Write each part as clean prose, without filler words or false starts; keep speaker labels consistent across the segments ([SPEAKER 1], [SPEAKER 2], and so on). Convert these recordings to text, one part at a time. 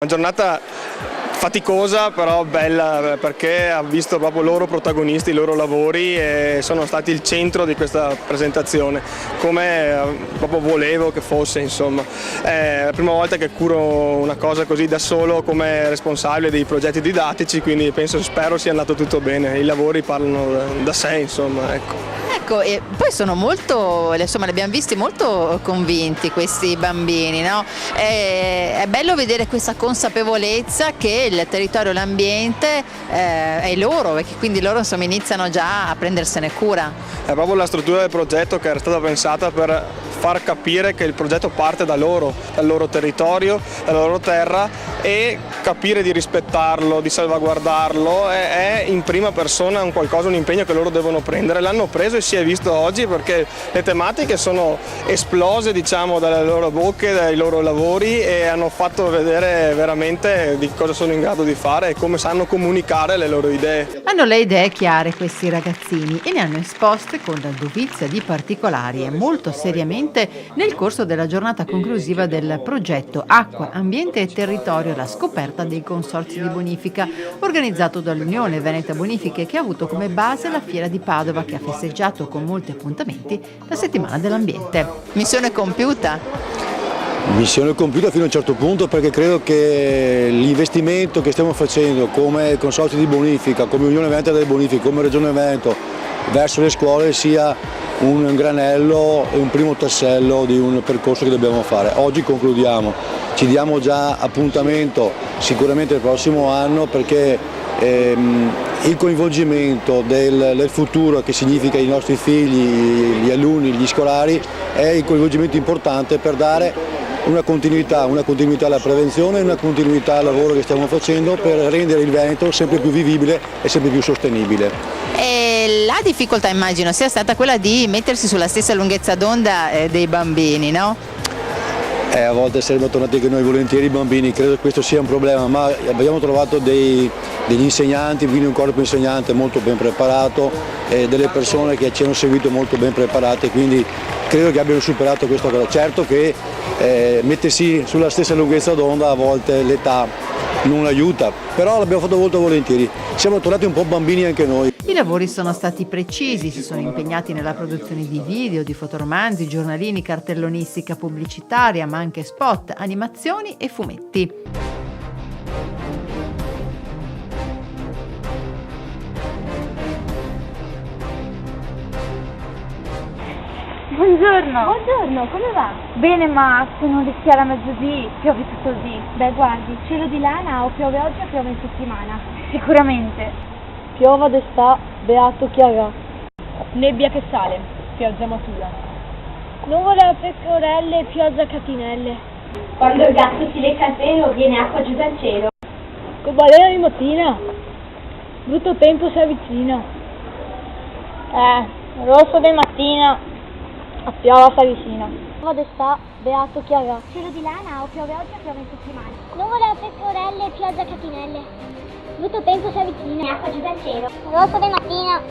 [SPEAKER 1] Una giornata faticosa però bella perché ha visto proprio loro protagonisti, i loro lavori e sono stati il centro di questa presentazione, come proprio volevo che fosse, insomma. È la prima volta che curo una cosa così da solo come responsabile dei progetti didattici, quindi spero sia andato tutto bene, i lavori parlano da sé, insomma, ecco.
[SPEAKER 2] Ecco, e poi sono molto, insomma, li abbiamo visti molto convinti questi bambini, no? È bello vedere questa consapevolezza che il territorio e l'ambiente è loro, e che quindi loro insomma iniziano già a prendersene cura.
[SPEAKER 1] È proprio la struttura del progetto che era stata pensata per far capire che il progetto parte da loro, dal loro territorio, dalla loro terra, e capire di rispettarlo, di salvaguardarlo è in prima persona un impegno che loro devono prendere. L'hanno preso e si è visto oggi perché le tematiche sono esplose, diciamo, dalle loro bocche, dai loro lavori, e hanno fatto vedere veramente di cosa sono in grado di fare e come sanno comunicare le loro idee.
[SPEAKER 2] Hanno le idee chiare questi ragazzini e ne hanno esposte con la dovizia di particolari e molto seriamente nel corso della giornata conclusiva del progetto Acqua, Ambiente e Territorio, la scoperta dei consorzi di bonifica, organizzato dall'Unione Veneta Bonifiche, che ha avuto come base la Fiera di Padova, che ha festeggiato con molti appuntamenti la settimana dell'ambiente. Missione compiuta?
[SPEAKER 3] Missione compiuta fino a un certo punto, perché credo che l'investimento che stiamo facendo come consorzio di bonifica, come Unione Veneta delle Bonifiche, come Regione Veneto verso le scuole sia un granello e un primo tassello di un percorso che dobbiamo fare. Oggi concludiamo, ci diamo già appuntamento sicuramente il prossimo anno, perché il coinvolgimento del futuro, che significa i nostri figli, gli alunni, gli scolari, è il coinvolgimento importante per dare una continuità alla prevenzione e una continuità al lavoro che stiamo facendo per rendere il Veneto sempre più vivibile e sempre più sostenibile.
[SPEAKER 2] E la difficoltà immagino sia stata quella di mettersi sulla stessa lunghezza d'onda dei bambini, no?
[SPEAKER 3] A volte saremmo tornati anche noi volentieri i bambini, credo che questo sia un problema, ma abbiamo trovato degli insegnanti, quindi un corpo insegnante molto ben preparato e delle persone che ci hanno seguito molto ben preparate, quindi credo che abbiano superato questa cosa. Certo che mettersi sulla stessa lunghezza d'onda a volte l'età non aiuta, però l'abbiamo fatto molto volentieri, siamo tornati un po' bambini anche noi.
[SPEAKER 2] I lavori sono stati precisi, si sono impegnati nella produzione di video, di fotoromanzi, giornalini, cartellonistica pubblicitaria, ma anche spot, animazioni e fumetti.
[SPEAKER 4] Buongiorno.
[SPEAKER 5] Buongiorno, come va?
[SPEAKER 4] Bene, ma se non rischiara mezzodì, piove tutto il dì.
[SPEAKER 5] Beh, guardi, cielo di lana, o piove oggi o piove in settimana.
[SPEAKER 4] Sicuramente.
[SPEAKER 6] Piova d'està, beato chi avrà.
[SPEAKER 7] Nebbia che sale, pioggia matura.
[SPEAKER 6] Nuvole a pecorelle, pioggia a catinelle.
[SPEAKER 5] Quando il gatto si lecca il pelo, viene acqua giù dal cielo.
[SPEAKER 6] Cobalena di mattina, brutto tempo si avvicina. Rosso di mattina, a piova sta vicina.
[SPEAKER 5] Piova d'està, beato chi avrà. Cielo di lana, o piove oggi o piove in settimana.
[SPEAKER 8] Nuvole a pecorelle, pioggia a catinelle. Brutto tempo si avvicina.
[SPEAKER 5] Viene acqua giù dal cielo.
[SPEAKER 8] Rosso di mattina,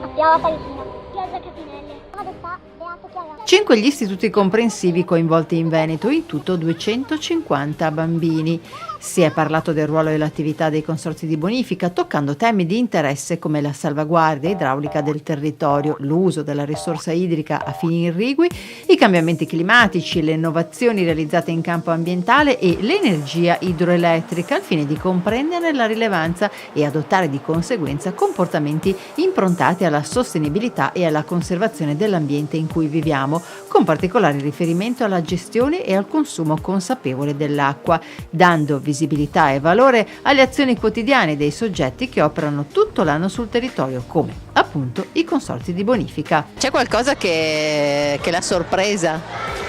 [SPEAKER 8] a piova sta vicina. Pioggia a catinelle. Piova d'està, beato chi avrà.
[SPEAKER 2] 5 gli istituti comprensivi coinvolti in Veneto, in tutto 250 bambini. Si è parlato del ruolo e dell'attività dei consorzi di bonifica, toccando temi di interesse come la salvaguardia idraulica del territorio, l'uso della risorsa idrica a fini irrigui, i cambiamenti climatici, le innovazioni realizzate in campo ambientale e l'energia idroelettrica, al fine di comprenderne la rilevanza e adottare di conseguenza comportamenti improntati alla sostenibilità e alla conservazione dell'ambiente in cui viviamo, con particolare riferimento alla gestione e al consumo consapevole dell'acqua, dando visibilità e valore alle azioni quotidiane dei soggetti che operano tutto l'anno sul territorio, come appunto i consorzi di bonifica. C'è qualcosa che l'ha sorpresa?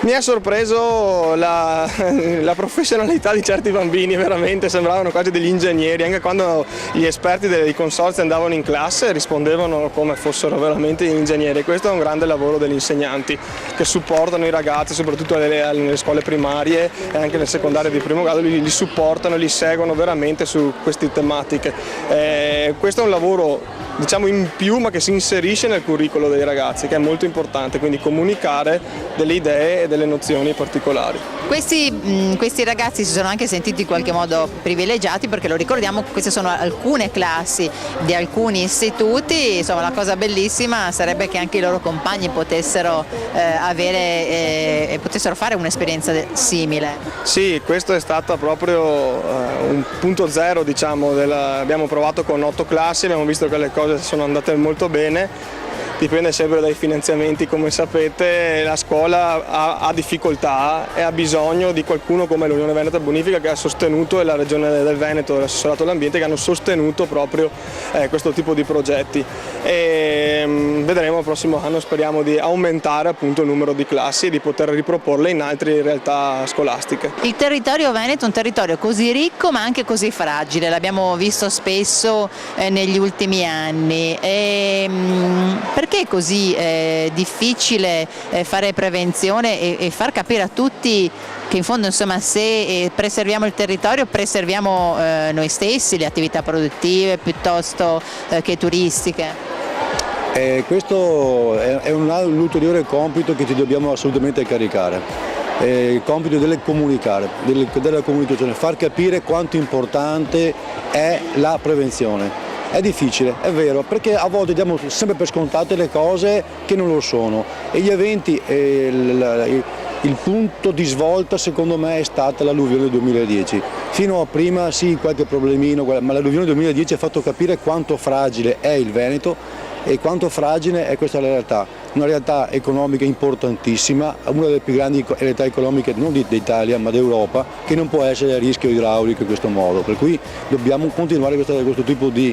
[SPEAKER 1] Mi ha sorpreso la professionalità di certi bambini, veramente sembravano quasi degli ingegneri, anche quando gli esperti dei consorzi andavano in classe rispondevano come fossero veramente ingegneri. Questo è un grande lavoro degli insegnanti che supportano i ragazzi, soprattutto nelle scuole primarie e anche nel secondario di primo grado, li supportano, li seguono veramente su queste tematiche. Questo è un lavoro, diciamo, in più, ma che si inserisce nel curriculum dei ragazzi, che è molto importante, quindi comunicare delle idee e delle nozioni particolari.
[SPEAKER 2] Questi ragazzi si sono anche sentiti in qualche modo privilegiati, perché lo ricordiamo, queste sono alcune classi di alcuni istituti. Insomma, la cosa bellissima sarebbe che anche i loro compagni potessero potessero fare un'esperienza simile.
[SPEAKER 1] Sì, questo è stato proprio un punto zero, diciamo, abbiamo provato con 8 classi, abbiamo visto che le cose sono andate molto bene. Dipende sempre dai finanziamenti, come sapete la scuola ha difficoltà e ha bisogno di qualcuno come l'Unione Veneta Bonifica, che ha sostenuto, e la Regione del Veneto e l'Assessorato all'Ambiente, che hanno sostenuto proprio questo tipo di progetti. E vedremo il prossimo anno, speriamo di aumentare appunto il numero di classi e di poter riproporle in altre realtà scolastiche.
[SPEAKER 2] Il territorio veneto è un territorio così ricco ma anche così fragile, l'abbiamo visto spesso negli ultimi anni. Perché è così difficile fare prevenzione e far capire a tutti che in fondo, insomma, se preserviamo il territorio preserviamo noi stessi, le attività produttive piuttosto che turistiche?
[SPEAKER 3] Questo è un ulteriore compito che ti dobbiamo assolutamente caricare. Il compito della comunicazione, far capire quanto importante è la prevenzione. È difficile, è vero, perché a volte diamo sempre per scontate le cose che non lo sono, e gli eventi, il punto di svolta secondo me è stata l'alluvione del 2010. Fino a prima sì, qualche problemino, ma l'alluvione del 2010 ha fatto capire quanto fragile è il Veneto e quanto fragile è questa realtà. Una realtà economica importantissima, una delle più grandi realtà economiche non d'Italia ma d'Europa, che non può essere a rischio idraulico in questo modo, per cui dobbiamo continuare questo tipo di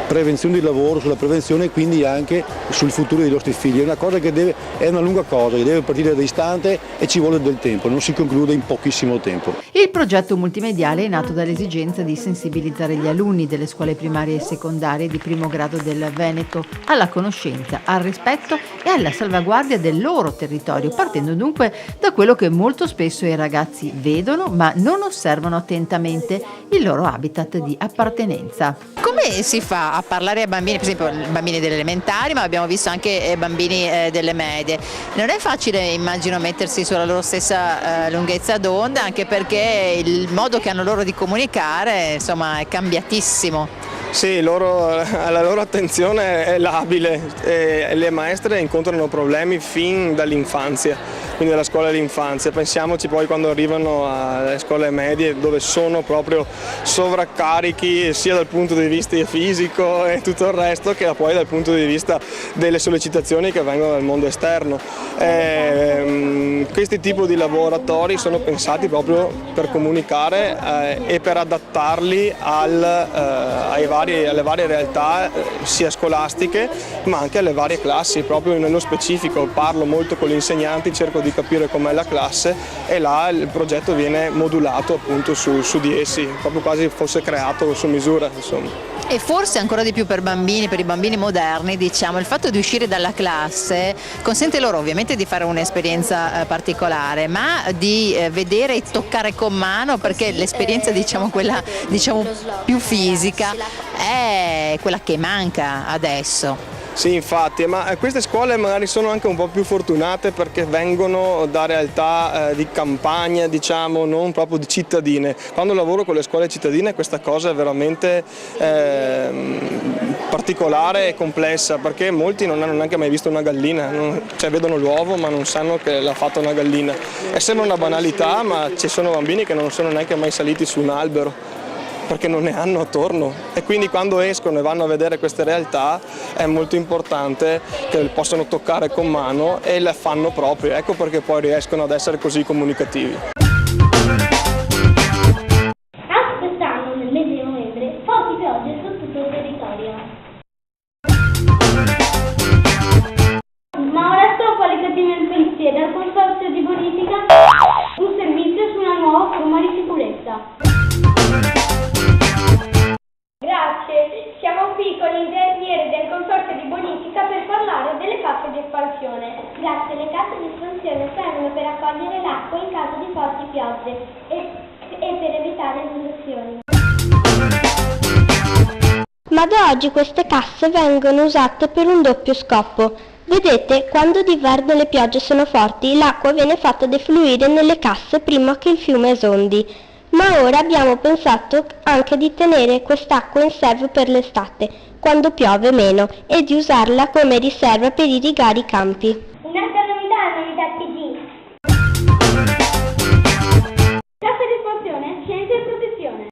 [SPEAKER 3] prevenzione di lavoro, sulla prevenzione e quindi anche sul futuro dei nostri figli. È una cosa è una lunga cosa, che deve partire da istante e ci vuole del tempo, non si conclude in pochissimo tempo.
[SPEAKER 2] Il progetto multimediale è nato dall'esigenza di sensibilizzare gli alunni delle scuole primarie e secondarie di primo grado del Veneto alla conoscenza, al rispetto e alla salvaguardia del loro territorio, partendo dunque da quello che molto spesso i ragazzi vedono ma non osservano attentamente, il loro habitat di appartenenza. Come si fa a parlare ai bambini, per esempio bambini delle elementari, ma abbiamo visto anche bambini delle medie? Non è facile, immagino, mettersi sulla loro stessa lunghezza d'onda, anche perché il modo che hanno loro di comunicare, insomma, è cambiatissimo.
[SPEAKER 1] Sì, la loro attenzione è labile e le maestre incontrano problemi fin dall'infanzia, quindi dalla scuola dell'infanzia. Pensiamoci poi quando arrivano alle scuole medie, dove sono proprio sovraccarichi sia dal punto di vista fisico e tutto il resto, che poi dal punto di vista delle sollecitazioni che vengono dal mondo esterno. Questi tipi di laboratori sono pensati proprio per comunicare e per adattarli alle varie realtà sia scolastiche ma anche alle varie classi. Proprio nello specifico parlo molto con gli insegnanti, cerco di capire com'è la classe e là il progetto viene modulato appunto su di essi, proprio quasi fosse creato su misura, insomma.
[SPEAKER 2] E forse ancora di più per i bambini moderni, diciamo, il fatto di uscire dalla classe consente loro ovviamente di fare un'esperienza particolare, ma di vedere e toccare con mano, perché l'esperienza, quella più fisica è quella che manca adesso.
[SPEAKER 1] Sì, infatti, ma queste scuole magari sono anche un po' più fortunate perché vengono da realtà di campagna, diciamo, non proprio di cittadine. Quando lavoro con le scuole cittadine questa cosa è veramente particolare e complessa, perché molti non hanno neanche mai visto una gallina, cioè vedono l'uovo ma non sanno che l'ha fatta una gallina. E sembra una banalità, ma ci sono bambini che non sono neanche mai saliti su un albero, perché non ne hanno attorno, e quindi quando escono e vanno a vedere queste realtà è molto importante che le possano toccare con mano e le fanno proprie, ecco perché poi riescono ad essere così comunicativi.
[SPEAKER 5] Anche quest'anno, nel mese di novembre, forti piogge su tutto il territorio. Ma ora sto qualificando il pensiero dal consorzio di bonifica un servizio su una nuova forma di sicurezza. Grazie, siamo qui con l'ingegnere del consorzio di bonifica per parlare delle casse di espansione. Grazie, le casse di espansione servono per raccogliere l'acqua in caso di forti piogge e per evitare inondazioni.
[SPEAKER 8] Ma da oggi queste casse vengono usate per un doppio scopo.
[SPEAKER 5] Vedete, quando d'inverno le piogge sono forti, l'acqua viene fatta defluire nelle casse prima che il fiume esondi. Ma ora abbiamo pensato anche di tenere quest'acqua in serbo per l'estate, quando piove meno, e di usarla come riserva per irrigare i campi.
[SPEAKER 8] Un'altra novità TG.
[SPEAKER 5] Cassa di espansione, scienza e protezione.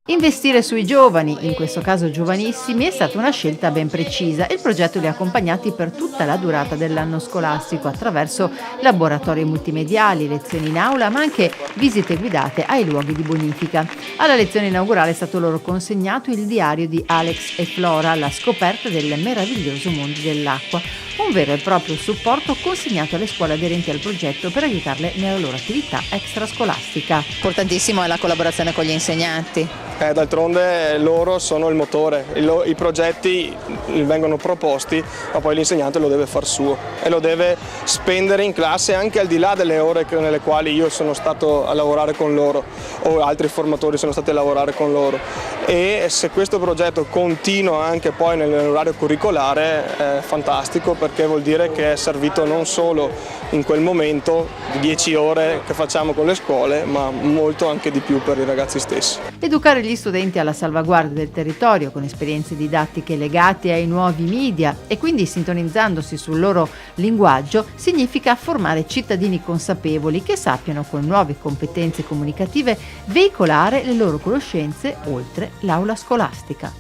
[SPEAKER 2] Investire sui giovani, in questo caso giovanissimi, è stata una scelta ben precisa e il progetto li ha accompagnati per tutta la durata dell'anno scolastico attraverso laboratori multimediali, lezioni in aula, ma anche visite guidate ai luoghi di bonifica. Alla lezione inaugurale è stato loro consegnato il diario di Alex e Flora, la scoperta del meraviglioso mondo dell'acqua, un vero e proprio supporto consegnato alle scuole aderenti al progetto per aiutarle nella loro attività extrascolastica.
[SPEAKER 9] Importantissimo è la collaborazione con gli insegnanti.
[SPEAKER 1] D'altronde loro sono il motore, i progetti vengono proposti, ma poi l'insegnante lo deve far suo e lo deve spendere in classe anche al di là delle ore nelle quali io sono stato a lavorare con loro o altri formatori sono stati a lavorare con loro. E se questo progetto continua anche poi nell'orario curricolare è fantastico, perché vuol dire che è servito non solo in quel momento di 10 ore che facciamo con le scuole, ma molto anche di più per i ragazzi stessi.
[SPEAKER 2] Educare gli studenti alla salvaguardia del territorio con esperienze didattiche legate ai nuovi media e quindi sintonizzandosi sul loro linguaggio significa formare cittadini consapevoli che sappiano con nuove competenze comunicative veicolare le loro conoscenze oltre l'aula scolastica.